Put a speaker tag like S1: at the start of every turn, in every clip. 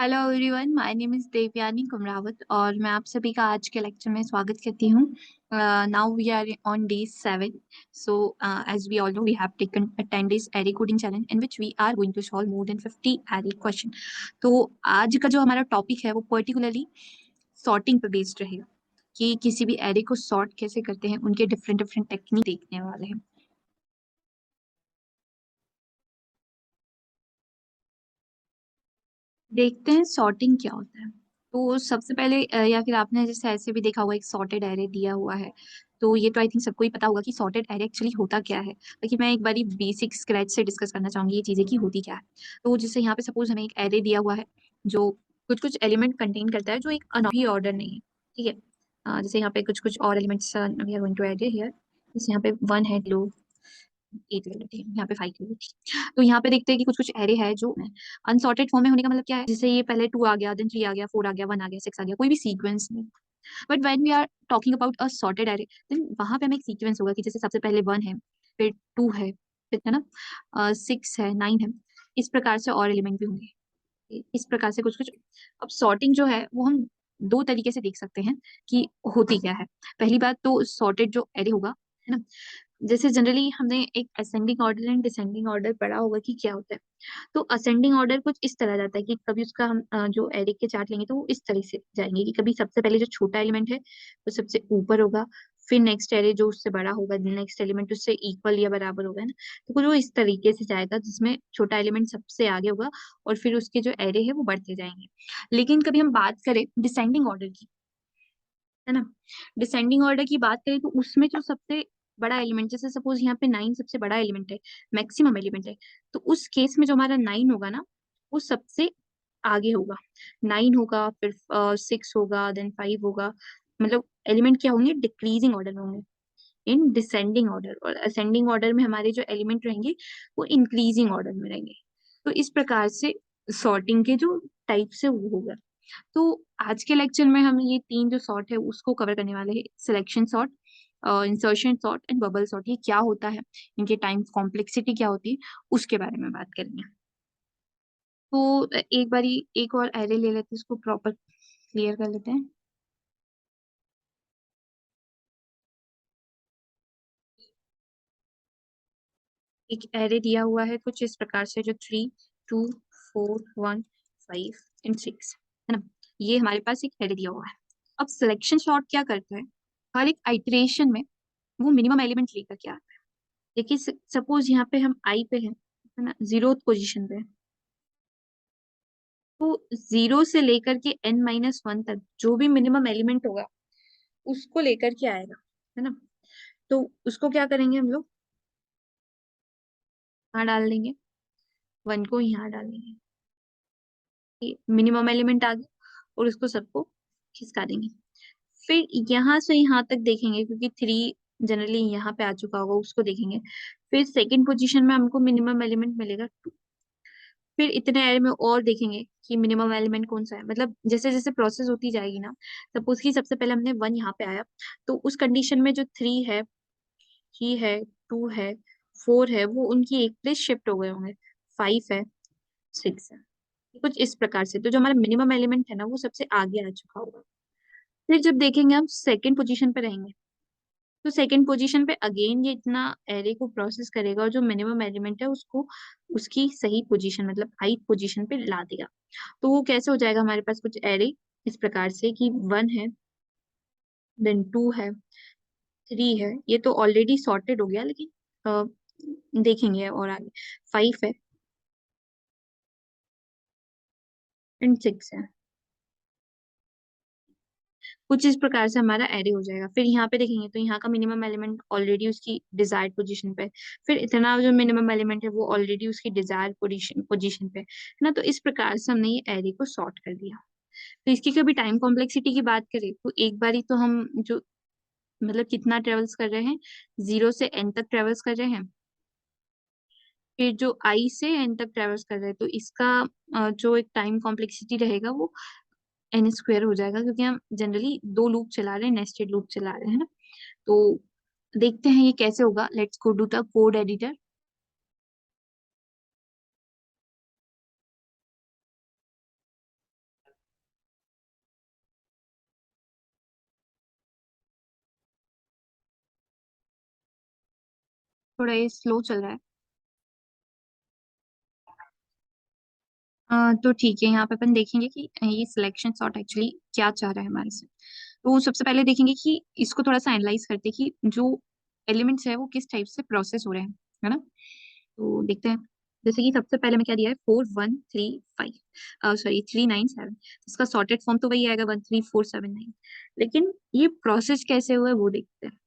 S1: Hello everyone, my name is Devyani Kumrawat और मैं आप सभी का आज के लेक्चर में स्वागत करती हूँ। Now we are on day 7. So as we all know we have taken a 10 days array coding challenge in which we are going to solve more than 50 array question. तो आज का जो हमारा टॉपिक है वो पर्टिकुलरली सॉर्टिंग पे based रहेगा कि किसी भी एरे को सॉर्ट कैसे करते हैं, उनके डिफरेंट डिफरेंट टेक्निक देखने वाले हैं। देखते हैं सॉर्टिंग क्या होता है। तो सबसे पहले या फिर आपने जैसे ऐसे भी देखा होगा एक सॉर्टेड एरे दिया हुआ है। तो ये तो आई थिंक सबको ही पता होगा कि सॉर्टेड एरे एक्चुअली होता क्या है, लेकिन मैं एक बारी बेसिक स्क्रैच से डिस्कस करना चाहूंगी ये चीजें कि होती क्या है। तो जैसे यहाँ पे सपोज हमें एक एरे दिया हुआ है जो कुछ कुछ एलिमेंट कंटेन करता है जो एक अनॉर्डर ऑर्डर नहीं है। ठीक है। जैसे यहाँ पे कुछ कुछ और elements we are going to add here. जैसे यहाँ पे 1 है, लो 8 ले लेते हैं, यहाँ पे 5 ले लेते हैं। तो यहाँ पे देखते हैं कि कुछ कुछ एरे है जो अनसॉर्टेड फॉर्म में होने का मतलब क्या है। जैसे ये पहले 2 आ गया, देन 3 आ गया, 4 आ गया, 1 आ गया, 6 आ गया, कोई भी सीक्वेंस नहीं। But when we are talking about a sorted array, then वहां पे हमें एक सीक्वेंस होगा कि जैसे सबसे पहले 1 है, फिर 2 है ना, 6 है, 9 है। इस प्रकार से और एलिमेंट भी होंगे, इस प्रकार से कुछ कुछ। अब सॉर्टिंग जो है वो हम दो तरीके से देख सकते हैं कि होती क्या है। पहली बात तो सॉर्टेड जो एरे होगा, है ना, जैसे जनरली हमने एक ascending order and descending order पढ़ा होगा कि क्या होता है। तो असेंडिंग ऑर्डर कुछ इस तरह जाता है कि कभी उसका हम जो एरिक के चार्ट लेंगे तो वो इस तरह से जाएंगे कि कभी सबसे पहले जो छोटा एलिमेंट है वो सबसे ऊपर होगा, फिर नेक्स्ट एरे जो उससे बड़ा होगा, नेक्स्ट एलिमेंट उससे इक्वल या बराबर होगा, है ना। तो कुछ वो इस तरीके से जाएगा जिसमें छोटा एलिमेंट सबसे आगे होगा और फिर उसके जो एरे है वो बढ़ते जाएंगे। लेकिन कभी हम बात करें डिसेंडिंग ऑर्डर की, है ना, डिसेंडिंग ऑर्डर की बात करें तो उसमें जो सबसे बड़ा एलिमेंट, जैसे सपोज यहाँ पे 9 सबसे बड़ा एलिमेंट है, मैक्सिमम एलिमेंट है, तो उस केस में जो हमारा 9 होगा ना वो सबसे आगे होगा। 9 होगा, फिर 6 होगा, देन 5 होगा। मतलब एलिमेंट क्या होंगे, डिक्रीजिंग ऑर्डर में होंगे इन डिसेंडिंग ऑर्डर, और असेंडिंग ऑर्डर में हमारे जो एलिमेंट रहेंगे वो इंक्रीजिंग ऑर्डर में रहेंगे। तो इस प्रकार से सॉर्टिंग के जो टाइप से वो होगा। तो आज के लेक्चर में हम ये तीन जो सॉर्ट है उसको कवर करने वाले हैं। Selection sort, insertion sort and bubble sort. ये क्या होता है, इनके टाइम कॉम्प्लेक्सिटी क्या होती है, उसके बारे में बात करेंगे। तो एक बारी एक और एरे ले लेते हैं, इसको प्रॉपर क्लियर कर लेते हैं। एक एरे दिया हुआ है कुछ इस प्रकार से जो 3, 2, 4, 1, 5 एंड 6, है ना। ये हमारे पास एक एरे दिया हुआ है। अब सिलेक्शन सॉर्ट क्या करता है, हर एक आइटरेशन में वो मिनिमम एलिमेंट लेकर के आता है। देखिए सपोज यहाँ पे हम आई पे हैं, है ना, 0th पोजीशन पे है। तो 0 से लेकर के n-1 तक जो भी मिनिमम एलिमेंट होगा उसको लेकर के आएगा, है ना। तो उसको क्या करेंगे हम लोग, यहाँ डाल देंगे, 1 को यहाँ डाल देंगे, मिनिमम एलिमेंट आ गया, और उसको सबको खिसका देंगे। फिर यहाँ से यहाँ तक देखेंगे क्योंकि 3 जनरली यहाँ पे आ चुका होगा, उसको देखेंगे। फिर सेकंड पोजीशन में हमको मिनिमम एलिमेंट मिलेगा 2। फिर इतने एरे में और देखेंगे कि मिनिमम एलिमेंट कौन सा है। मतलब जैसे जैसे प्रोसेस होती जाएगी ना, सपोज कि सबसे पहले हमने 1 यहाँ पे आया, तो उस कंडीशन में जो 3 है 2 है 4 है वो उनकी एक प्लेस शिफ्ट हो गए होंगे, 5 है 6 है। कुछ इस प्रकार से तो जो हमारा मिनिमम एलिमेंट है ना वो सबसे आगे आ चुका होगा। फिर जब देखेंगे हम सेकेंड पोजीशन पे रहेंगे, तो सेकंड पोजीशन पे अगेन ये इतना एरे को प्रोसेस करेगा और जो मिनिमम एलिमेंट है उसको उसकी सही पोजीशन मतलब हाई पोजीशन पे ला देगा। तो वो कैसे हो जाएगा, हमारे पास कुछ एरे इस प्रकार से कि 1 है, देन 2 है, 3 है, ये तो ऑलरेडी सॉर्टेड हो गया, लेकिन देखेंगे और आगे 5 है एंड 6 है। कुछ इस प्रकार से हमारा एरे हो जाएगा। फिर यहाँ पे देखेंगे तो यहाँ का मिनिमम एलिमेंट ऑलरेडी उसकी डिजायर्ड पोजीशन पे है। फिर इतना जो मिनिमम एलिमेंट है वो ऑलरेडी उसकी डिजायर्ड पोजीशन पे है ना। तो इस प्रकार से हमने ये एरे को सॉर्ट कर दिया। तो इसकी कभी टाइम कॉम्प्लेक्सिटी की बात करें तो एक बारी तो हम जो मतलब कितना ट्रेवल्स कर रहे हैं, 0 से n तक ट्रेवल्स कर रहे हैं, फिर जो i से n तक ट्रेवल्स कर रहे हैं, तो इसका जो एक टाइम कॉम्प्लेक्सिटी रहेगा वो n² हो जाएगा, क्योंकि हम जनरली दो लूप चला रहे हैं, नेस्टेड लूप चला रहे हैं ना। तो देखते हैं ये कैसे होगा। Let's go to the code editor. थोड़ा ये स्लो चल रहा है। तो ठीक है, यहाँ पे अपन देखेंगे कि ये सिलेक्शन सॉर्ट एक्चुअली क्या चाह रहा है हमारे से। तो सबसे पहले देखेंगे कि इसको थोड़ा सा एनालाइज करते हैं कि जो एलिमेंट्स है वो किस टाइप से प्रोसेस हो रहे हैं, है ना। तो देखते हैं। जैसे कि सबसे पहले में क्या दिया है, 4135, सॉरी 397। इसका सॉर्टेड फॉर्म तो वही आएगा 13479, लेकिन ये प्रोसेस कैसे हुआ है वो देखते हैं।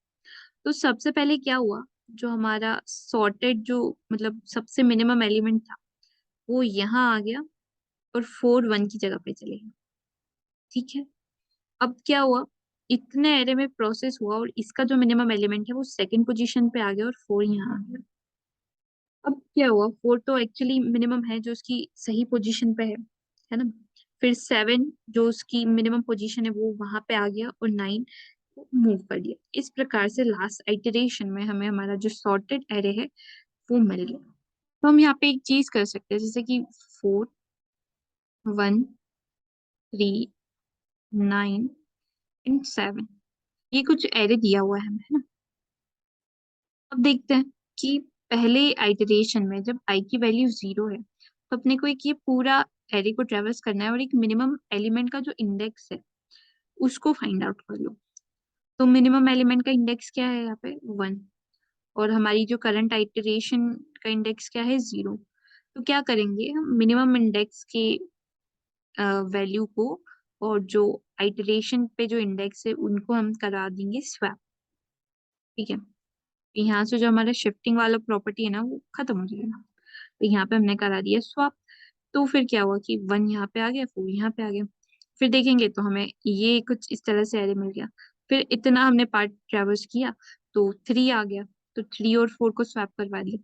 S1: तो सबसे पहले क्या हुआ, जो हमारा सॉर्टेड जो मतलब सबसे मिनिमम एलिमेंट था वो यहाँ आ गया और 41 की जगह पे चले गए। ठीक है। अब क्या हुआ, इतने एरे में प्रोसेस हुआ और इसका जो मिनिमम एलिमेंट है वो सेकंड पोजीशन पे आ गया और 4 यहाँ आ गया। अब क्या हुआ, 4 तो एक्चुअली मिनिमम है जो उसकी सही पोजीशन पे है ना। फिर 7 जो उसकी मिनिमम पोजीशन है वो वहां पे आ गया और 9 मूव कर दिया। इस प्रकार से लास्ट आइटरेशन में हमें हमारा जो सॉर्टेड एरे है वो मिल गया। तो हम यहाँ पे एक चीज कर सकते हैं, जैसे कि 4 1 3 9 एंड 7, ये कुछ एरे दिया हुआ है हमें, है ना। अब देखते हैं कि पहले आइटरेशन में जब आई की वैल्यू 0 है तो अपने को एक ये पूरा एरे को ट्रेवर्स करना है और एक मिनिमम एलिमेंट का जो इंडेक्स है उसको फाइंड आउट कर लो। तो मिनिमम एलिमेंट का इंडेक्स क्या है यहाँ पे, 1। और हमारी जो करंट आइटरेशन का इंडेक्स क्या है, 0। तो क्या करेंगे हम, मिनिमम इंडेक्स के वैल्यू को और जो आइटरेशन पे जो इंडेक्स है उनको हम करा देंगे स्वैप। ठीक है। यहाँ से जो हमारा शिफ्टिंग वाला प्रॉपर्टी है ना वो खत्म हो जाएगा। तो यहाँ पे हमने करा दिया स्वैप। तो फिर क्या हुआ कि 1 यहाँ पे आ गया, 4 यहाँ पे आ गया। फिर देखेंगे तो हमें ये कुछ इस तरह से एरे मिल गया। फिर इतना हमने पार्ट ट्रेवर्स किया तो 3 आ गया। तो 3 और 4 को स्वैप करवा दिया।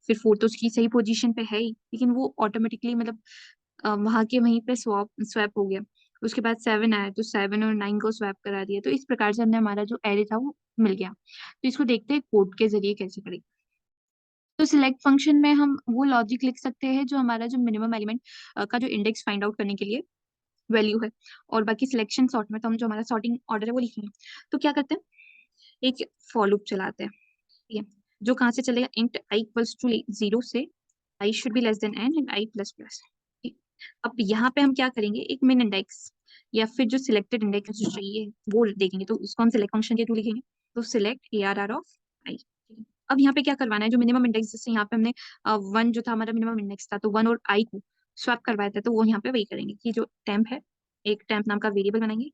S1: फिर 4 तो उसकी सही पोजीशन पे है ही, लेकिन वो ऑटोमेटिकली मतलब वहां के वहीं पे स्वैप स्वैप हो गया। उसके बाद 7 आया तो 7 और 9 को स्वैप करा दिया। तो इस प्रकार से हमने हमारा जो एरे था वो मिल गया। तो इसको देखते हैं कोड के जरिए कैसे करेंगे। तो सिलेक्ट फंक्शन में हम वो लॉजिक लिख सकते हैं जो हमारा जो मिनिमम एलिमेंट का जो इंडेक्स फाइंड आउट करने के लिए वैल्यू है। और बाकी सिलेक्शन सॉर्ट में तो हम जो हमारा सॉर्टिंग ऑर्डर है वो लिखेंगे। तो क्या करते हैं, एक फॉर लूप चलाते हैं। ठीक है। जो कहाँ से चलेगा, इंट आई इक्वल्स टू 0 से i should be less than n and i plus plus. अब यहाँ पे हम क्या करेंगे, एक मिन इंडेक्स या फिर जो सिलेक्टेड इंडेक्स जो चाहिए वो देखेंगे। तो इसको हम सिलेक्ट फंक्शन के थ्रू लिखेंगे। तो select A R R of I. अब यहाँ पे क्या करवाना है, जो मिनिमम इंडेक्स, जैसे यहाँ पे हमने 1 जो था हमारा मिनिमम इंडेक्स था तो 1 और आई को स्वैप करवाया था, तो वो यहाँ पे वही करेंगे कि जो टेम्प है, एक टेम्प नाम का वेरिएबल बनाएंगे।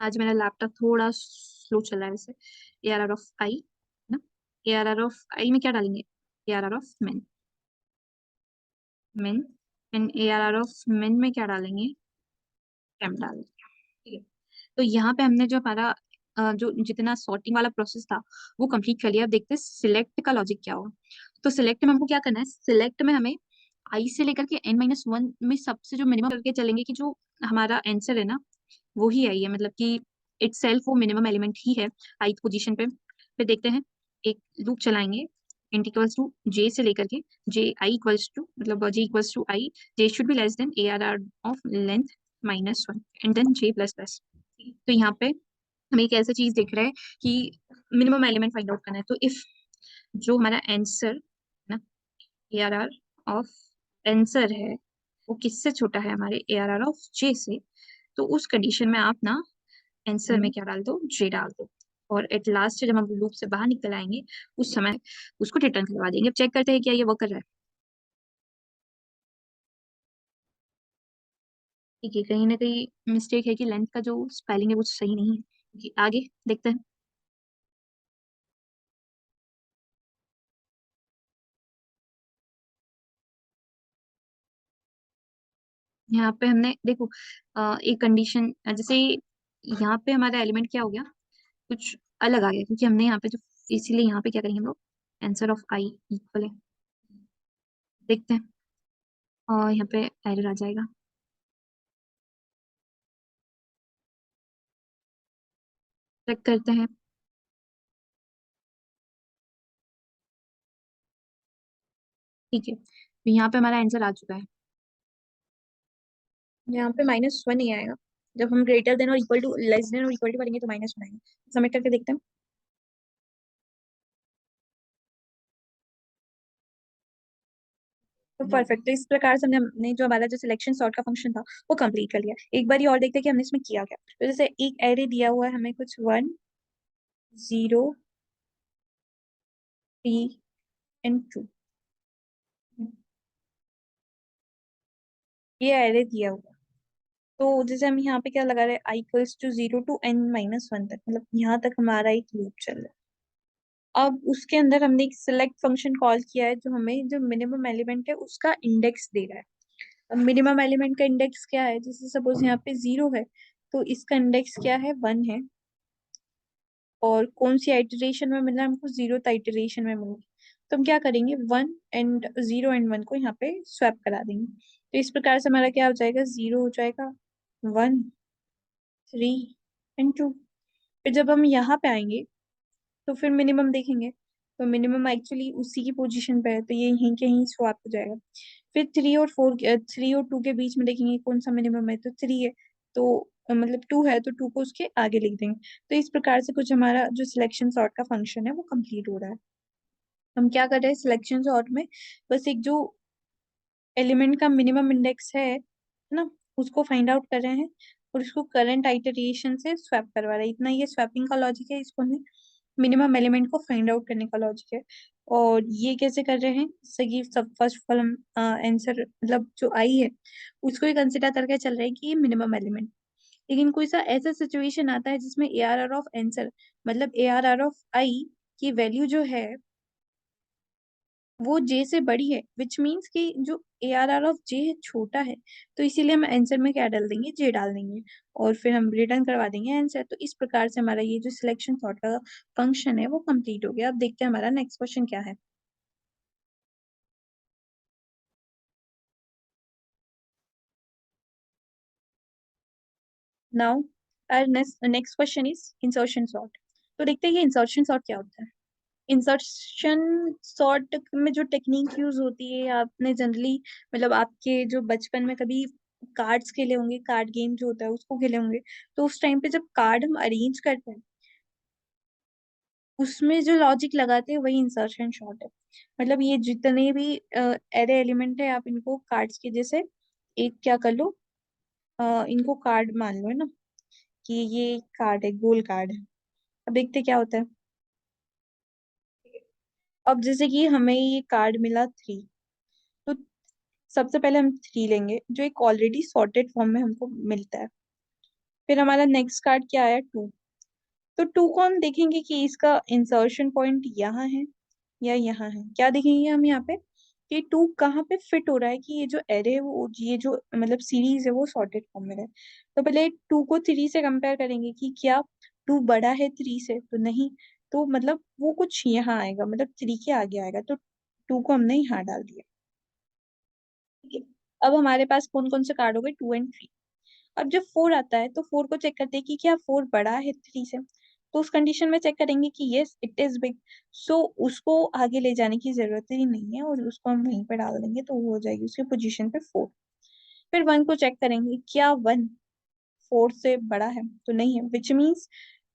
S1: आज मेरा लैपटॉप थोड़ा स्लो चल रहा है वैसे। A R R of i ना, A R R of i में क्या डालेंगे, A R R of min. Min and A R R of min में क्या डालेंगे, टेम्प डालेंगे। ठीक है। तो यहाँ पे हमने जो हमारा जो जितना सॉर्टिंग वाला प्रोसेस था वो कंप्लीट कर लिया। अब देखते हैं सिलेक्ट का लॉजिक क्या होगा। तो सिलेक्ट में हमको क्या करना है, सिलेक्ट में हमें आई से लेकर के n-1 में सबसे जो मिनिमम करके चलेंगे कि जो हमारा आंसर है ना वो ही आई है, मतलब कि इटसेल्फ वो मिनिमम एलिमेंट ही है आई पोजीशन पे। फिर देखते हैं, एक लूप चलाएंगे, इंट इक्वल्स टू जे से लेकर के जे आई इक्वल्स टू, मतलब J equals to I, J should be less than A R R of length -1 and then J plus plus. तो यहाँ पे हमें एक ऐसा चीज दिख रहा है कि मिनिमम एलिमेंट फाइंड आउट करना है। तो इफ जो हमारा आंसर ना, A R R of answer है वो किससे छोटा है, हमारे A R R of j से, तो उस कंडीशन में आप ना आंसर में क्या डाल दो, जे डाल दो। और एट लास्ट जब हम लूप से बाहर निकल आएंगे उस समय उसको रिटर्न करवा देंगे। अब चेक करते हैं क्या ये वर्क कर रहा है। ठीक है, कहीं ना कहीं मिस्टेक है कि लेंथ का जो स्पेलिंग है वो सही नहीं है। आगे देखते हैं। यहाँ पे हमने देखो एक कंडीशन, जैसे यहाँ पे हमारा एलिमेंट क्या हो गया, कुछ अलग आ गया क्योंकि हमने यहाँ पे जो, इसीलिए यहाँ पे क्या करेंगे हम लोग, आंसर ऑफ आई इक्वल है। देखते हैं और यहाँ पे एरर आ जाएगा। चेक करते हैं। ठीक है, तो यहाँ पे हमारा आंसर आ चुका है। यहाँ पे -1 ही आएगा। जब हम ग्रेटर देन और इक्वल टू, लेस देन और इक्वल टू करेंगे तो -1 आएगा। सबमिट करके देखते हैं। तो परफेक्ट। तो इस प्रकार से हमने जो हमारा जो सिलेक्शन सॉर्ट का फंक्शन था वो कंप्लीट कर लिया। एक बार और देखते हैं कि हमने इसमें किया क्या। तो जैसे एक एरे दिया हुआ है हमें कुछ 1 0 3 and 2, ये एरे दिया हुआ। तो जैसे हम यहाँ पे क्या लगा रहे हैं, i = 0 to n - 1 तक, मतलब यहाँ तक हमारा एक लूप चल रहा है। अब उसके अंदर हमने एक सिलेक्ट फंक्शन कॉल किया है जो हमें जो मिनिमम एलिमेंट है उसका इंडेक्स दे रहा है। अब मिनिमम एलिमेंट का इंडेक्स क्या है, जैसे सपोज यहाँ पे 0 है तो इसका इंडेक्स क्या है, 1 है। और कौन सी आइटरेशन में मिला हमको, 0th आइटरेशन में मिला। तो हम क्या करेंगे, 1 and 0 and 1 को यहाँ पे स्वैप करा देंगे। तो इस प्रकार से हमारा क्या हो जाएगा, 0 हो जाएगा, 1 3 and 2। फिर जब हम यहाँ पे आएंगे तो फिर मिनिमम देखेंगे, तो मिनिमम एक्चुअली उसी की पोजीशन पे है तो ये यहीं के यहीं स्वैप हो जाएगा। फिर 3 और 2 के बीच में देखेंगे कौन सा मिनिमम है, तो 3 है। तो मतलब 2 है तो 2 को उसके आगे लिख देंगे। तो इस प्रकार से कुछ हमारा जो सिलेक्शन सॉर्ट का फंक्शन है वो कंप्लीट हो रहा है। हम क्या कर रहे हैं सिलेक्शन सॉर्ट में, बस एक जो एलिमेंट का मिनिमम इंडेक्स है ना, उसको फाइंड आउट कर रहे हैं और उसको करंट आइटरेशन से स्वैप करवा रहे हैं। इतना ये स्वैपिंग का लॉजिक है, इसको हमें मिनिमम एलिमेंट को फाइंड आउट करने का लॉजिक है। और ये कैसे कर रहे हैं, जैसे कि सब फर्स्ट ऑफ ऑल हम आंसर मतलब जो आई है उसको ही कंसिडर करके चल रहे हैं कि ये मिनिमम एलिमेंट। लेकिन कोई सा ऐसा सिचुएशन आता है जिसमें ARR ऑफ आंसर मतलब ARR ऑफ आई की वैल्यू जो है वो जे से बड़ी है, विच मीन्स कि जो ARR ऑफ जे है छोटा है। तो इसीलिए हम आंसर में क्या डाल देंगे, जे डाल देंगे और फिर हम रिटर्न करवा देंगे आंसर। तो इस प्रकार से हमारा ये जो सिलेक्शन सॉर्ट का फंक्शन है वो कंप्लीट हो गया। अब देखते हैं हमारा नेक्स्ट क्वेश्चन क्या है। Now next question is insertion sort. तो देखते हैं ये इंसर्शन सॉर्ट क्या होता है। इंसर्शन सॉर्ट में जो टेक्निक यूज होती है, आपने जनरली मतलब आपके जो बचपन में कभी कार्ड्स खेले होंगे, कार्ड गेम जो होता है उसको खेले होंगे। तो उस टाइम पे जब कार्ड हम अरेंज करते हैं उसमें जो लॉजिक लगाते हैं वही इंसर्शन सॉर्ट है। मतलब ये जितने भी एरे एलिमेंट है आप इनको कार्ड्स के जैसे एक क्या कर लो, इनको कार्ड मान लो, है ना, कि ये कार्ड है, गोल कार्ड है। अब देखते क्या होता है। अब जैसे कि हमें ये कार्ड मिला 3, तो सबसे पहले हम 3 लेंगे जो एक ऑलरेडी सॉर्टेड फॉर्म में हमको मिलता है। फिर हमारा नेक्स्ट कार्ड क्या आया, 2। तो 2 को हम देखेंगे कि इसका इंसर्शन पॉइंट यहाँ है या यहाँ है। क्या देखेंगे हम यहाँ पे कि 2 कहाँ पे फिट हो रहा है, कि ये जो एरे है वो ये जो मतलब सीरीज है वो सॉर्टेड फॉर्म में है। तो पहले 2 को 3 से कंपेयर करेंगे कि क्या 2 बड़ा है 3 से, तो नहीं। तो मतलब वो कुछ यहाँ आएगा, मतलब 3 के आगे आएगा। तो 2 को हमने यहाँ डाल दिया। ठीक है। अब हमारे पास कौन कौन से कार्ड हो गए, 2 and 3। अब जब 4 आता है तो 4 को चेक करते हैं कि क्या 4 बड़ा है 3 से। तो उस कंडीशन में चेक करेंगे कि यस इट इज बिग। सो उसको आगे ले जाने की जरूरत ही नहीं है और उसको हम वहीं पे डाल देंगे तो वो हो जाएगी उसकी पोजीशन पे 4। फिर 1 को चेक करेंगे, क्या 1 4 से बड़ा है, तो नहीं है, विच मीन्स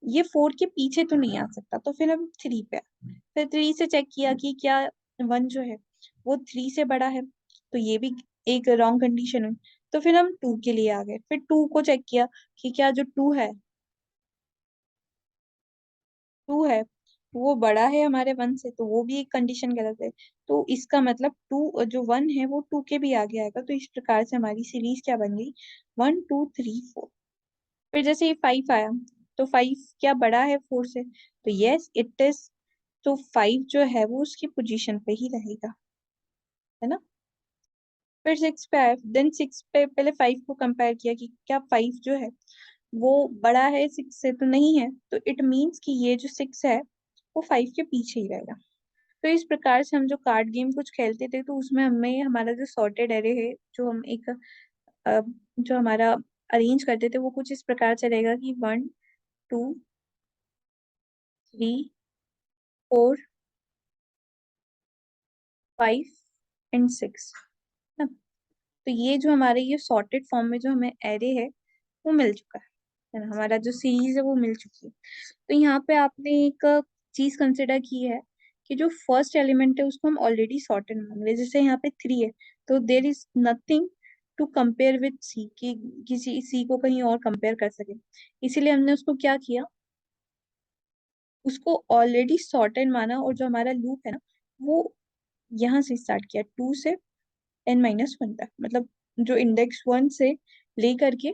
S1: ये 4 के पीछे तो नहीं आ सकता। तो फिर हम 3 पे आए। फिर 3 से चेक किया कि क्या 1 जो है वो 3 से बड़ा है, तो ये भी एक रॉन्ग कंडीशन है। तो फिर हम 2 के लिए आ गए। फिर 2 को चेक किया कि क्या जो 2 है, 2 है वो बड़ा है हमारे 1 से, तो वो भी एक कंडीशन गलत है। तो इसका मतलब 2 जो 1 है वो 2 के भी आगे आएगा। तो इस प्रकार से हमारी सीरीज क्या बन गई, 1 2 3 4। फिर जैसे ये 5 आया, तो 5 क्या बड़ा है 4 से, तो यस इट इज। तो 5 जो है वो उसकी पोजीशन पे ही रहेगा, है ना। फिर 6 पे आया, देन 6 पे पहले 5 को कंपेयर किया कि क्या 5 जो है वो बड़ा है 6 से, तो नहीं है। तो इट मीन्स कि ये जो 6 है वो 5 के पीछे ही रहेगा। तो इस प्रकार से हम जो कार्ड गेम कुछ खेलते थे तो उसमें हमें हमारा जो सॉर्टेड एरे है जो हम एक जो हमारा अरेंज करते थे वो कुछ इस प्रकार से रहेगा कि 1 2 3 4 5 and 6 ना। तो ये जो हमारे ये सॉर्टेड फॉर्म में जो हमें एरे है वो मिल चुका है ना, हमारा जो सीरीज है वो मिल चुकी है। तो यहाँ पे आपने एक चीज कंसिडर की है
S2: कि जो फर्स्ट एलिमेंट है उसको हम ऑलरेडी सॉर्टेड मान रहे हैं। जैसे यहाँ पे 3 है, तो there is nothing to compare with c, कि किसी सी को कहीं और कंपेयर कर सके, इसीलिए हमने उसको क्या किया, उसको ऑलरेडी सॉर्टेड माना। और जो हमारा लूप है ना, वो यहाँ से स्टार्ट किया 2 से n-1 तक, मतलब जो इंडेक्स 1 से लेकर के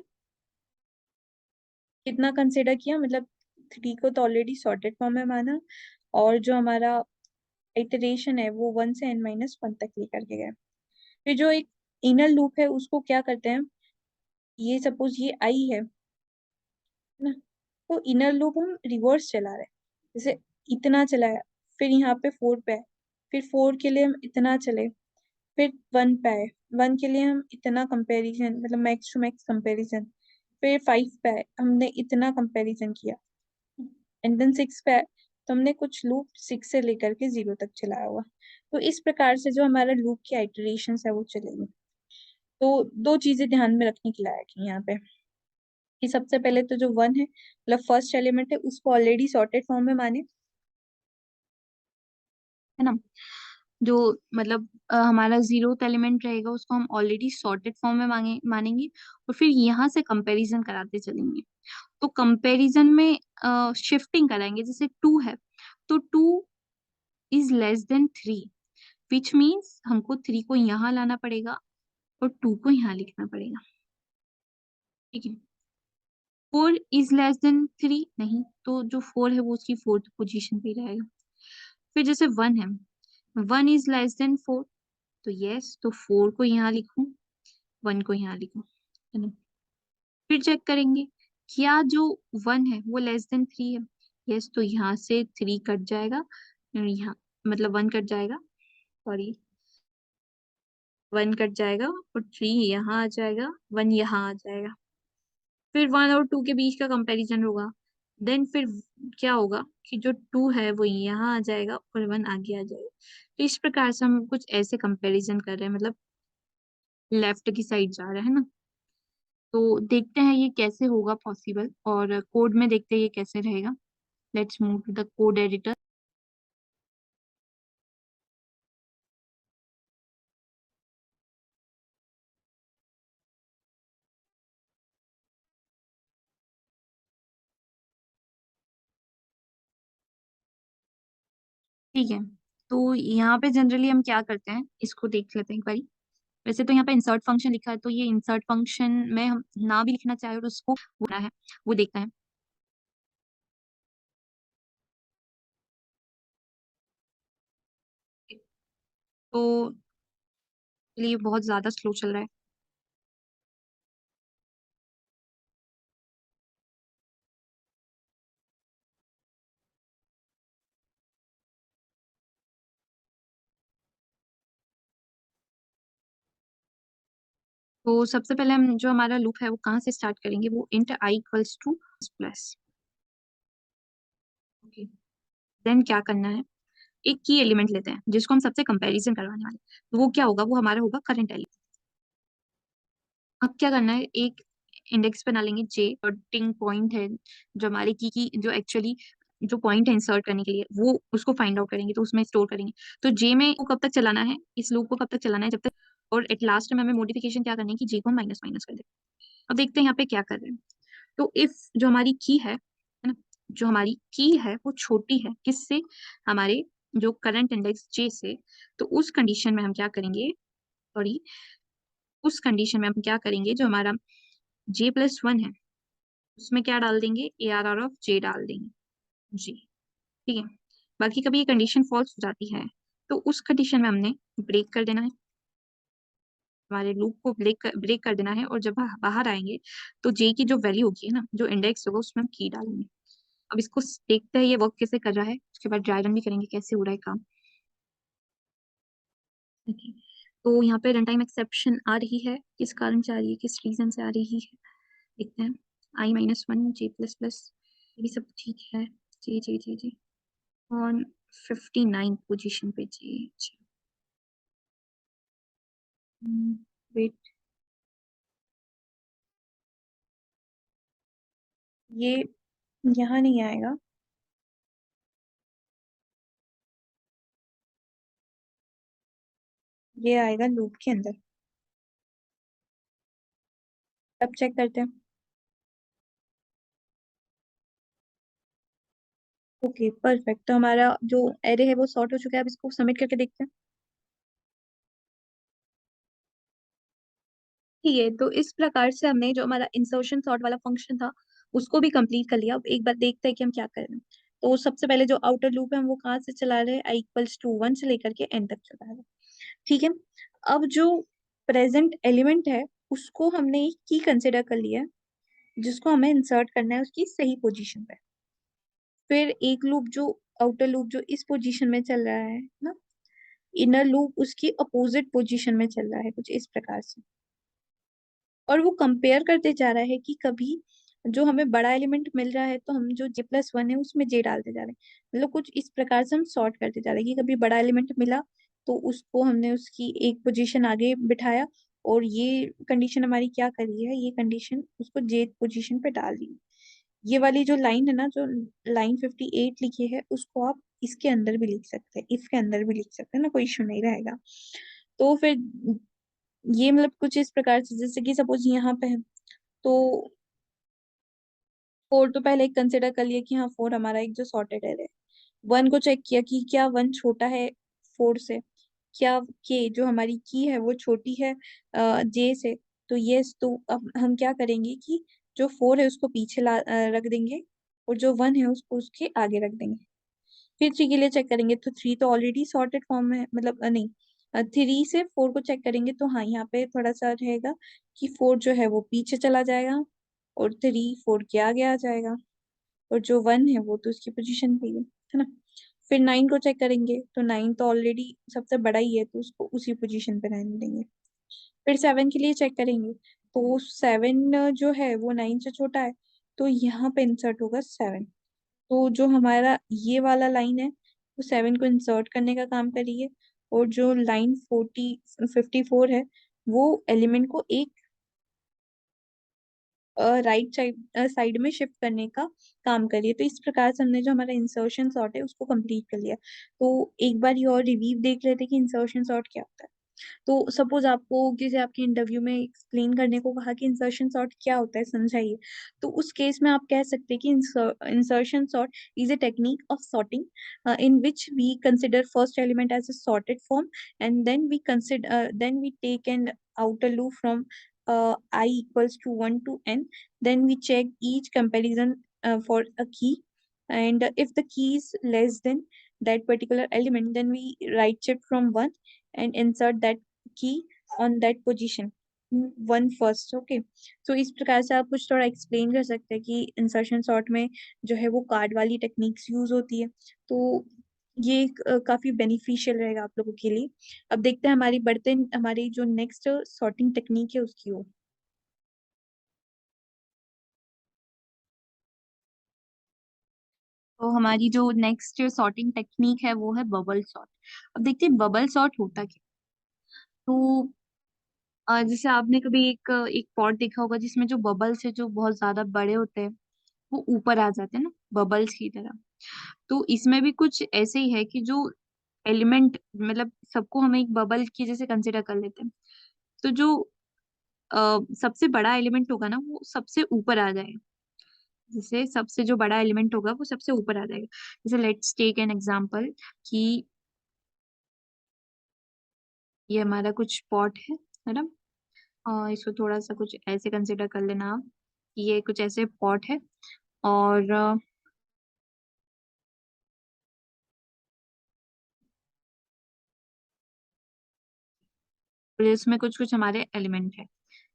S2: कितना कंसिडर किया, मतलब 3 को तो ऑलरेडी सॉर्टेड फॉर्म में माना, और जो हमारा इटरेशन है वो 1 से n-1 तक लेकर के गए। फिर जो एक इनर लूप है उसको क्या करते हैं, ये सपोज ये आई है ना, तो इनर लूप हम रिवर्स चला रहे हैं। जैसे इतना चलाया, फिर यहाँ पे 4 पे है, फिर 4 के लिए हम इतना चले, फिर 1 पे आए, 1 के लिए हम इतना कंपैरिजन, मतलब मैक्स टू मैक्स कंपैरिजन, फिर 5 पे आए, हमने इतना कंपैरिजन किया, एंड देन 6 पे आए, तो हमने कुछ लूप 6 से लेकर के 0 तक चलाया हुआ। तो इस प्रकार से जो हमारा लूप की आइटरेशंस है वो चलेगी। तो दो चीजें ध्यान में रखने की लायक है यहाँ पे, कि सबसे पहले तो जो 1 है, मतलब फर्स्ट एलिमेंट है, उसको ऑलरेडी सॉर्टेड फॉर्म में माने,
S1: है ना। जो मतलब हमारा 0th एलिमेंट रहेगा उसको हम ऑलरेडी सॉर्टेड फॉर्म में मानेंगे, और फिर यहाँ से कंपैरिजन कराते चलेंगे। तो कंपैरिजन में शिफ्टिंग कराएंगे। जैसे 2 है, तो 2 is less than 3, which means हमको 3 को यहाँ लाना पड़ेगा और 2 को यहाँ लिखना पड़ेगा। ठीक है। 4 इज लेस देन 3, नहीं, तो जो 4 है वो उसकी 4th पोजीशन पे रहेगा। फिर जैसे 1 है, 1 इज लेस देन 4, तो यस, तो 4 को यहाँ लिखूं, 1 को यहाँ लिखूं, है ना। फिर चेक करेंगे क्या जो 1 है वो लेस देन 3 है। यस, तो यहाँ से 3 कट जाएगा, यहाँ मतलब 1 कट जाएगा, सॉरी, 1 कट जाएगा और 3 यहाँ आ जाएगा, 1 यहाँ आ जाएगा। फिर 1 और 2 के बीच का कंपैरिजन होगा, देन फिर क्या होगा कि जो 2 है वो यहाँ आ जाएगा और 1 आगे आ जाएगा। तो इस प्रकार से हम कुछ ऐसे कंपैरिजन कर रहे हैं, मतलब लेफ्ट की साइड जा रहा है ना। तो देखते हैं ये कैसे होगा पॉसिबल, और कोड में देखते हैं ये कैसे रहेगा। Let's move to the code editor. ठीक है, तो यहाँ पे जनरली हम क्या करते हैं, इसको देख लेते हैं एक बारी। वैसे तो यहाँ पे इंसर्ट फंक्शन लिखा है, तो ये इंसर्ट फंक्शन में हम ना भी लिखना चाहे और उसको होना है वो देखता है। तो ये बहुत ज्यादा स्लो चल रहा है। तो सबसे पहले हम जो हमारा लूप है वो कहाँ से स्टार्ट करेंगे, वो int I equals to plus. Okay, then क्या करना है, एक की एलिमेंट लेते हैं जिसको हम सबसे कंपैरिजन करवाने वाले हैं। तो वो क्या होगा, वो हमारा होगा करंट एलिमेंट। अब क्या करना है, एक इंडेक्स बना लेंगे जे, और टिंग पॉइंट है जो हमारे की जो एक्चुअली जो पॉइंट है इंसर्ट करने के लिए, वो उसको फाइंड आउट करेंगे, तो उसमें स्टोर करेंगे। तो जे में को कब तक चलाना है, इस लूप को कब तक चलाना है, जब तक, और एट लास्ट में हमें मॉडिफिकेशन क्या करनी है कि जे को माइनस माइनस कर दे। अब देखते हैं यहाँ पे क्या कर रहे हैं। तो इफ जो हमारी की है ना, जो हमारी की है वो छोटी है किससे, हमारे जो करंट इंडेक्स जे से, तो उस कंडीशन में हम क्या करेंगे, सॉरी, उस कंडीशन में हम क्या करेंगे, जो हमारा J+1 है उसमें क्या डाल देंगे, ARR ऑफ J डाल देंगे जी। ठीक है, बाकी कभी ये कंडीशन फॉल्स हो जाती है तो उस कंडीशन में हमने ब्रेक कर देना है, हमारे लूप को ब्रेक कर देना है, और जब बाहर आएंगे तो जे की जो वैल्यू होगी ना, जो इंडेक्स होगा उसमें हम की डालेंगे। अब इसको देखते हैं ये वर्क कैसे कर रहा है, उसके बाद ड्राई रन भी करेंगे कैसे हो रहा है काम। ठीक है, तो यहाँ पे रन टाइम एक्सेप्शन आ रही है, किस कारण से आ रही है, किस रीजन से आ रही है, देखते हैं। I-1 J++, ये भी सब ठीक है। जी जी जी जी, ऑन 59 पोजीशन पे जी। वेट,
S2: ये यहाँ नहीं आएगा, ये आएगा लूप के अंदर। अब चेक करते हैं। ओके परफेक्ट, तो हमारा जो एरे है वो सॉर्ट हो चुका है। अब इसको सबमिट करके देखते हैं। ठीक है, तो इस प्रकार से हमने जो हमारा इंसर्शन सॉर्ट वाला फंक्शन था उसको भी कंप्लीट कर लिया। अब एक बार देखते हैं कि हम क्या कर रहे हैं। तो सबसे पहले जो आउटर लूप है हम वो कहाँ से चला रहे हैं, आई इक्वल्स टू 1 से लेकर के एन तक चला रहे हैं। ठीक है। अब जो प्रेजेंट एलिमेंट है उसको हमने एक की कंसिडर कर लिया है, जिसको हमें इंसर्ट करना है उसकी सही पोजीशन पे। फिर एक लूप जो आउटर लूप जो इस पोजीशन में चल रहा है ना, इनर लूप उसकी अपोजिट पोजीशन में चल रहा है कुछ इस प्रकार से। और वो कंपेयर करते जा रहा है कि कभी जो हमें बड़ा एलिमेंट मिल रहा है तो हम जो J+1 है उसमें J डालते जा रहे हैं। मतलब कुछ इस प्रकार से हम सॉर्ट करते जा रहे हैं कि कभी बड़ा एलिमेंट मिला तो उसको हमने उसकी एक पोजीशन आगे बिठाया, और ये कंडीशन हमारी क्या करी है, ये कंडीशन उसको J पोजीशन पे डाल दी। ये वाली जो लाइन है ना, जो लाइन 58 लिखी है, उसको आप इसके अंदर भी लिख सकते हैं, इफ के अंदर भी लिख सकते हैं ना, कोई इशू नहीं रहेगा। तो फिर ये मतलब कुछ इस प्रकार से, जैसे कि सपोज यहाँ पे है तो 4 तो पहले कंसिडर कर लिया कि हाँ 4 हमारा एक जो सॉर्टेड है। 1 को चेक किया कि क्या 1 छोटा है 4 से, क्या के जो हमारी की है वो छोटी है जे से। तो यस, तो अब हम क्या करेंगे कि जो 4 है उसको पीछे रख देंगे, और जो 1 है उसको उसके आगे रख देंगे। फिर 3 के लिए चेक करेंगे तो 3 तो ऑलरेडी सॉर्टेड फॉर्म में, मतलब नहीं, 3 से 4 को चेक करेंगे तो हाँ यहाँ पे थोड़ा सा रहेगा कि 4 जो है वो पीछे चला जाएगा, और 3 4 के आगे आ जाएगा, और जो 1 है वो तो उसकी पोजीशन पे ही है ना। फिर 9 को चेक करेंगे तो 9 तो ऑलरेडी सबसे बड़ा ही है तो उसको उसी पोजीशन पे रहने देंगे। फिर 7 के लिए चेक करेंगे तो 7 जो है वो 9 से छोटा है, तो यहाँ पे इंसर्ट होगा 7। तो जो हमारा ये वाला लाइन है वो 7 को इंसर्ट करने का काम करिए, और जो लाइन 54 है वो एलिमेंट को एक राइट साइड साइड में शिफ्ट करने का काम करिए। तो इस प्रकार से हमने जो हमारा इंसर्शन सॉर्ट है उसको कंप्लीट कर लिया। तो एक बार ये और रिव्यू देख लेते हैं कि इंसर्शन सॉर्ट क्या होता है। तो सपोज आपको किसी आपके इंटरव्यू में एक्सप्लेन करने को कहा कि इंसर्शन सॉर्ट क्या होता है, समझाइए। तो उस केस में आप कह सकते हैं कि insertion sort is a technique of sorting in which we consider first element as a sorted form, and then we take an outer loop from I equals to 1 to n. Then we check each comparison for a key, and if the key is less than that particular element, then we right shift from 1 and insert that key on that position 1 first। Okay, तो इस प्रकार से आप कुछ थोड़ा explain कर सकते हैं कि इंसर्शन सॉर्ट में जो है वो कार्ड वाली टेक्निक्स यूज होती है। तो ये काफी बेनिफिशियल रहेगा आप लोगों के लिए। अब देखते हैं हमारी जो नेक्स्ट सॉर्टिंग टेक्निक है उसकी ओर।
S1: तो हमारी जो नेक्स्ट सॉर्टिंग टेक्निक है वो है बबल सॉर्ट। अब देखते हैं बबल सॉर्ट होता क्या। तो जैसे आपने कभी एक एक पॉट देखा होगा जिसमें जो बबल्स है जो बहुत ज्यादा बड़े होते हैं, वो ऊपर आ जाते हैं ना बबल्स की तरह। तो इसमें भी कुछ ऐसे ही है कि जो एलिमेंट, मतलब सबको हम एक बबल की जैसे कंसिडर कर लेते हैं। तो जो सबसे बड़ा एलिमेंट होगा ना वो सबसे ऊपर आ जाएगा। जैसे सबसे जो बड़ा एलिमेंट होगा वो सबसे ऊपर आ जाएगा। जैसे लेट्स टेक एन एग्जांपल कि ये हमारा कुछ पॉट है ना। और इसको थोड़ा सा कुछ ऐसे कंसिडर कर लेना आप कि ये कुछ ऐसे पॉट है, और इसमें कुछ कुछ हमारे एलिमेंट है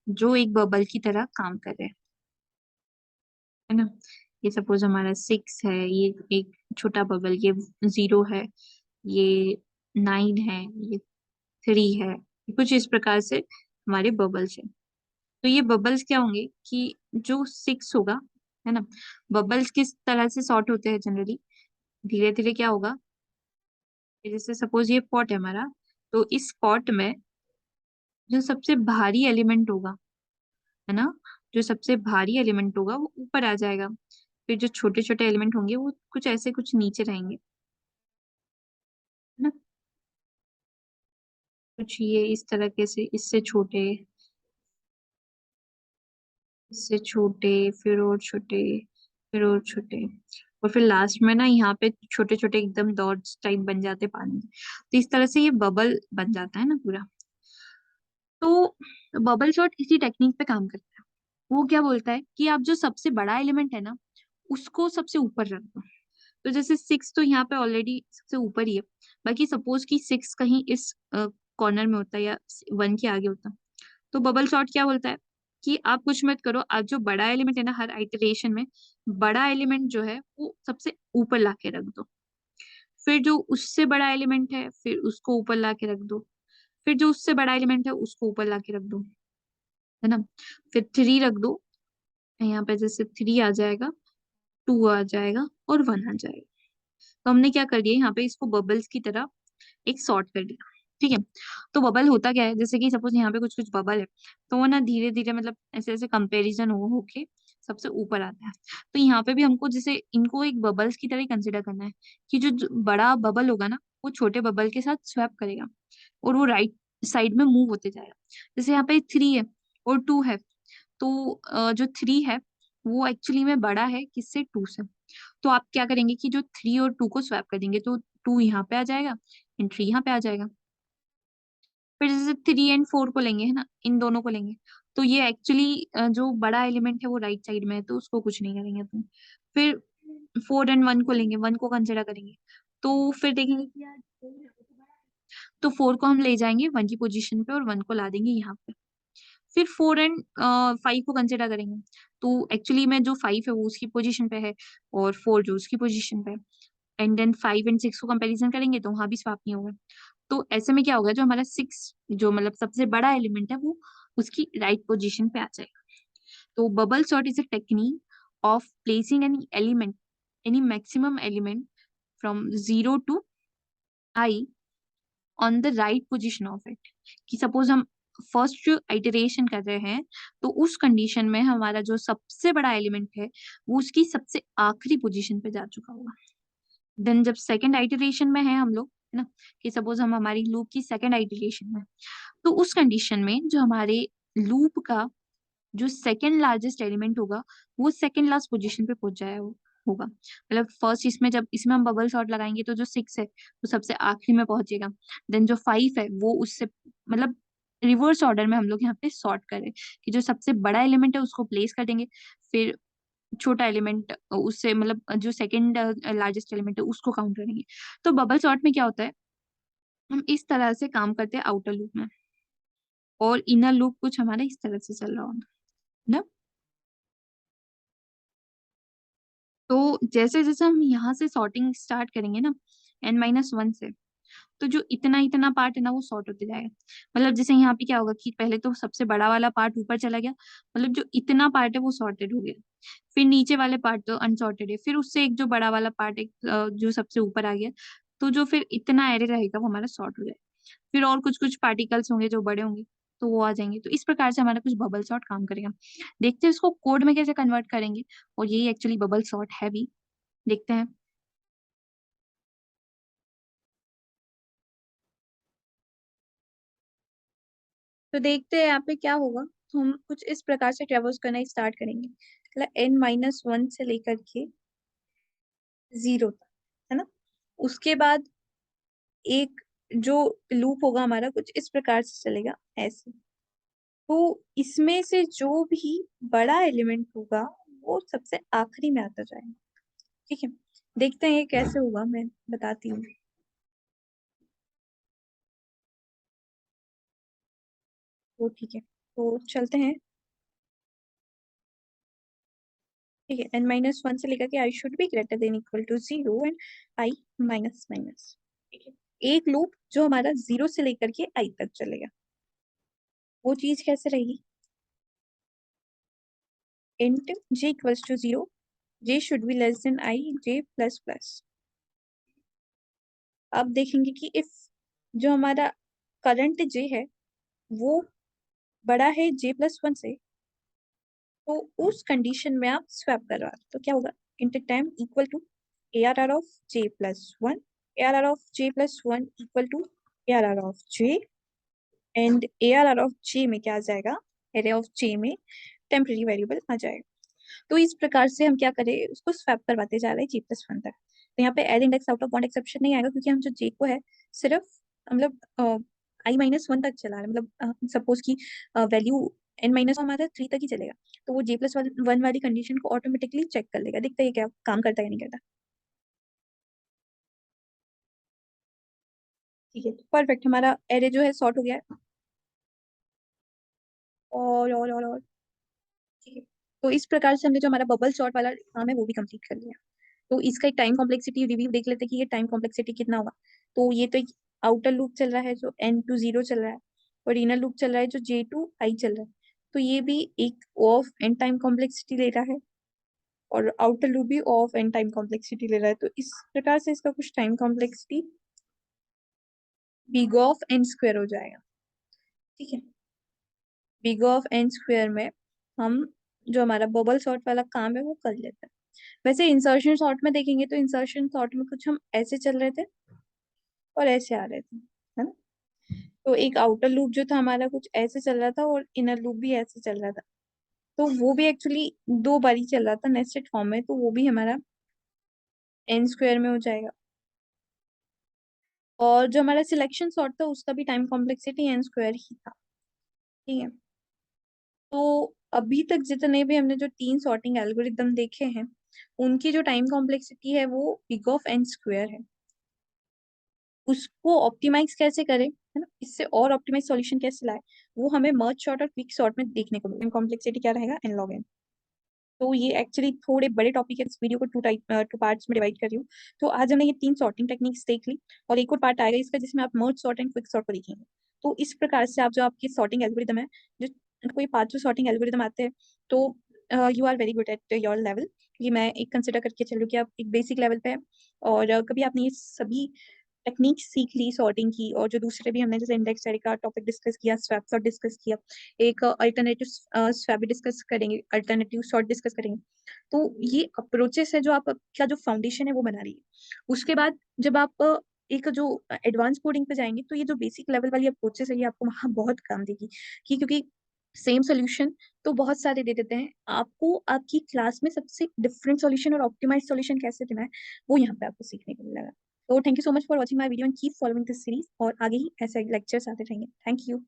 S1: जो एक बबल की तरह काम कर रहे हैं, है ना। ये सपोज हमारा 6 है, ये एक छोटा बबल, ये 0 है, ये 9 है, ये 3 है। कुछ इस प्रकार से हमारे बबल्स है। तो ये बबल्स क्या होंगे कि जो 6 होगा, है ना। बबल्स किस तरह से सॉर्ट होते हैं जनरली, धीरे धीरे क्या होगा कि जैसे सपोज ये पॉट है हमारा, तो इस पॉट में जो सबसे भारी एलिमेंट होगा, है ना, जो सबसे भारी एलिमेंट होगा वो ऊपर आ जाएगा। फिर जो छोटे छोटे एलिमेंट होंगे वो कुछ ऐसे कुछ नीचे रहेंगे, है ना। कुछ ये इस तरीके से, इससे छोटे, फिर और छोटे, फिर और छोटे, और फिर लास्ट में ना यहाँ पे छोटे छोटे एकदम डॉट्स टाइप बन जाते पानी के। तो इस तरह से ये बबल बन जाता है ना पूरा। तो बबल शॉट इसी टेक्निक पे काम करता है। वो क्या बोलता है कि आप जो सबसे बड़ा एलिमेंट है ना, उसको सबसे ऊपर रख दो। तो जैसे 6 तो यहाँ पे ऑलरेडी सबसे ऊपर ही है। बाकी सपोज कि 6 कहीं इस कॉर्नर में होता है या 1 के आगे होता, तो बबल शॉट क्या बोलता है कि आप कुछ मत करो, आप जो बड़ा एलिमेंट है ना, हर आइटरेशन में बड़ा एलिमेंट जो है वो सबसे ऊपर ला के रख दो। फिर जो उससे बड़ा एलिमेंट है, फिर उसको ऊपर ला के रख दो। फिर जो उससे बड़ा एलिमेंट है उसको ऊपर ला के रख दो, है ना। फिर 3 रख दो। यहाँ पे जैसे 3 आ जाएगा, 2 आ जाएगा और 1 आ जाएगा। तो हमने क्या कर दिया, यहाँ पे इसको बबल्स की तरह एक सॉर्ट कर दिया। ठीक है। तो बबल होता क्या है, जैसे कि सपोज यहाँ पे कुछ कुछ बबल है, तो वो ना धीरे धीरे मतलब ऐसे ऐसे कंपैरिजन हो होके सबसे ऊपर आता है। तो यहाँ पे भी हमको जैसे इनको एक बबल्स की तरह ही कंसिडर करना है कि जो बड़ा बबल होगा ना, वो छोटे बबल के साथ स्वैप करेगा और वो राइट साइड में मूव होते जाएगा। जैसे यहाँ पे 3 है और 2 है, तो जो 3 है वो एक्चुअली में बड़ा है किससे, 2 से। तो आप क्या करेंगे कि जो 3 और 2 को स्वैप कर देंगे, तो 2 यहाँ पे आ जाएगा एंड 3 यहाँ पे आ जाएगा। फिर जैसे 3 और 4 को लेंगे, है ना, इन दोनों को लेंगे, तो ये एक्चुअली जो बड़ा एलिमेंट है वो राइट साइड में है, तो उसको कुछ नहीं करेंगे तुम। फिर 4 और 1 को लेंगे, 1 को कंसिडर करेंगे, तो फिर देखेंगे कि यार 4 है, वो तो बड़ा है। तो 4 को हम ले जाएंगे 1 की पोजीशन पे और 1 को ला देंगे यहाँ पे। फिर 4 और 5 को कंसिडर करेंगे, तो एक्चुअली में जो 5 है वो उसकी पोजीशन पे है और 4 जो उसकी पोजीशन पे है। एंड देन 5 और 6 को कंपैरिजन करेंगे तो वहां भी स्वैप नहीं होगा। तो ऐसे में क्या होगा, जो हमारा 6 जो मतलब सबसे बड़ा एलिमेंट है वो उसकी राइट पोजीशन पे आ जाएगा। तो bubble sort is a technique of placing any element, any maximum element from 0 to i on the right position of it. कि सपोज हम फर्स्ट जो आइटरेशन कर रहे हैं, तो उस कंडीशन में हमारा जो सबसे बड़ा एलिमेंट है वो उसकी सबसे आखिरी पोजीशन पे जा चुका होगा। देन जब सेकंड आइटरेशन में है हम लोग, है ना, कि सपोज हम हमारी लूप की सेकंड आइटरेशन में, तो उस कंडीशन में जो हमारे लूप का जो सेकंड लार्जेस्ट एलिमेंट होगा वो सेकंड लास्ट पोजीशन पे पहुंच जाया होगा। मतलब फर्स्ट इसमें जब इसमें हम बबल शॉट लगाएंगे तो जो 6 है वो सबसे आखिरी में पहुंचेगा। देन जो 5 है वो उससे मतलब रिवर्स ऑर्डर में हम लोग यहाँ पे सॉर्ट करें कि जो सबसे बड़ा एलिमेंट है उसको प्लेस कर देंगे, फिर छोटा एलिमेंट उससे मतलब जो सेकंड लार्जेस्ट एलिमेंट है उसको काउंट करेंगे। तो बबल सॉर्ट में क्या होता है, हम इस तरह से काम करते हैं आउटर लूप में, और इनर लूप कुछ हमारा इस तरह से चल रहा होगा ना। तो जैसे जैसे हम यहाँ से सॉर्टिंग स्टार्ट करेंगे ना, n-1 से, तो जो इतना इतना पार्ट है ना वो सॉर्ट होते जाएगा। मतलब जैसे यहाँ पे क्या होगा कि पहले तो सबसे बड़ा वाला पार्ट ऊपर चला गया, मतलब जो इतना पार्ट है वो सॉर्टेड हो गया। फिर नीचे वाले पार्ट तो अनसॉर्टेड है, फिर उससे एक जो बड़ा वाला पार्ट एक जो सबसे ऊपर आ गया, तो जो फिर इतना एरे रहेगा वो हमारा सॉर्ट हो जाएगा। फिर और कुछ कुछ पार्टिकल्स होंगे जो बड़े होंगे, तो वो आ जाएंगे। तो इस प्रकार से हमारा कुछ बबल सॉर्ट काम करेगा। देखते हैं इसको कोड में कैसे कन्वर्ट करेंगे, और यही एक्चुअली बबल सॉर्ट है भी। देखते हैं।
S2: तो देखते हैं यहाँ पे क्या होगा। तो हम कुछ इस प्रकार से ट्रेवर्स करना स्टार्ट करेंगे, मतलब n-1 से लेकर के 0 तक, है ना। उसके बाद एक जो लूप होगा हमारा कुछ इस प्रकार से चलेगा ऐसे। तो इसमें से जो भी बड़ा एलिमेंट होगा वो सबसे आखिरी में आता जाएगा। ठीक है, देखते हैं ये कैसे होगा, मैं बताती हूँ। तो ठीक है, तो चलते हैं। ठीक है, n-1 से लेकर के i should be greater than equal to 0 and i minus minus. ठीक है, एक लूप जो हमारा 0 से लेकर के आई तक चलेगा, वो चीज कैसे रहेगी। int j equals to 0, j should be less than i j plus plus. अब देखेंगे कि इफ जो हमारा करंट j है वो बड़ा है j+1 से, तो उस कंडीशन में आप स्वैप करवा दो। तो क्या होगा, inter time equal to ARR of j+1, ARR of j+1 equal to ARR of j and ARR of J में क्या आ जाएगा, एरे ऑफ J में टेम्पररी वेरिएबल आ जाएगा। तो इस प्रकार से हम क्या करें, उसको स्वैप करवाते जा रहे हैं G+1 तक। तो यहाँ पे एड index out of bound exception नहीं आएगा, क्योंकि हम जो J को है सिर्फ मतलब I-1 तक चला रहे हैं, मतलब सपोज की वैल्यू N- हमारा 3 तक ही चलेगा, तो वो J+1 वाली कंडीशन को ऑटोमेटिकली चेक कर लेगा, देखता है क्या काम करता है या नहीं करता। ठीक है, परफेक्ट, हमारा एरे जो है सॉर्ट हो गया है। और ठीक है, तो इस प्रकार से हमने जो हमारा बबल सॉर्ट वाला काम है वो भी कंप्लीट कर लिया। तो इसका एक टाइम कॉम्प्लेक्सिटी रिव्यू देख लेते हैं कि ये टाइम कॉम्प्लेक्सिटी कितना होगा। तो ये तो एक आउटर लूप चल रहा है जो N to 0 चल रहा है, और इनर लूप चल रहा है जो J to I चल रहा है। तो ये भी एक ऑफ एन टाइम कॉम्प्लेक्सिटी ले रहा है, और आउटर लूप भी ऑफ एन टाइम कॉम्प्लेक्सिटी ले रहा है। तो इस प्रकार से इसका कुछ time complexity big of n square हो जाएगा। ठीक है, बिग ऑफ एन स्क्वायर में हम जो हमारा बबल सॉर्ट वाला काम है वो कर लेते हैं। वैसे इंसर्शन सॉर्ट में देखेंगे तो इंसर्शन सॉर्ट में कुछ हम ऐसे चल रहे थे और ऐसे आ रहे थे, है ना। तो एक आउटर लूप जो था हमारा कुछ ऐसे चल रहा था, और इनर लूप भी ऐसे चल रहा था। तो वो भी एक्चुअली 2 बारी चल रहा था नेस्टेड फॉर्म में, तो वो भी हमारा एन स्क्वायर में हो जाएगा। और जो हमारा सिलेक्शन सॉर्ट था उसका भी टाइम कॉम्प्लेक्सिटी एन स्क्वायर ही था। ठीक है, तो अभी तक जितने भी हमने जो 3 सॉर्टिंग एल्गोरिदम देखे हैं उनकी जो टाइम कॉम्प्लेक्सिटी है वो बिग ऑफ एन स्क्वायर है। उसको ऑप्टिमाइज कैसे करें, है ना, इससे और ऑप्टिमाइज सॉल्यूशन कैसे लाए, वो हमें मर्ज सॉर्ट और क्विक सॉर्ट में देखने को मिले। कॉम्प्लेक्सिटी क्या रहेगा, एन लॉग एन। तो ये एक्चुअली थोड़े बड़े टॉपिक है, इस वीडियो को टू पार्ट्स में डिवाइड कर रही हूँ। तो आज हमने ये 3 सॉर्टिंग टेक्निक्स देख ली, और एक और पार्ट आएगा इसका जिसमें आप merge sort and quick sort को देखेंगे। तो इस प्रकार से आप जो आपकी सॉर्टिंग एल्गोरिदम है, जो कोई 5 सॉर्टिंग एल्गोरिदम आते हैं, तो you are very good at your level. ये मैं एक कंसिडर करके चलूँ कि आप एक बेसिक लेवल पे है, और कभी आपने ये सभी टेक्निक सीख ली सॉर्टिंग की, और जो दूसरे भी हमने जैसे इंडेक्स एरे का टॉपिक डिस्कस किया, स्वैप सॉर्ट डिस्कस किया, एक अल्टरनेटिव स्वैप भी डिस्कस करेंगे, अल्टरनेटिव सॉर्ट डिस्कस करेंगे। तो ये अप्रोचेस है जो आप का जो फाउंडेशन है वो बना रही है। उसके बाद जब आप एक जो एडवांस कोडिंग पे जाएंगे, तो ये जो बेसिक लेवल वाली अप्रोचेस है ये आपको वहाँ बहुत काम देगी। क्योंकि सेम सोल्यूशन तो बहुत सारे दे देते हैं, आपको आपकी क्लास में सबसे डिफरेंट सॉल्यूशन और ऑप्टिमाइज सॉल्यूशन कैसे देना है वो यहाँ पे आपको सीखने को मिलेगा। तो thank you so much for watching my video and keep following this series, और आगे ही ऐसे लेक्चर्स आते रहेंगे। Thank you.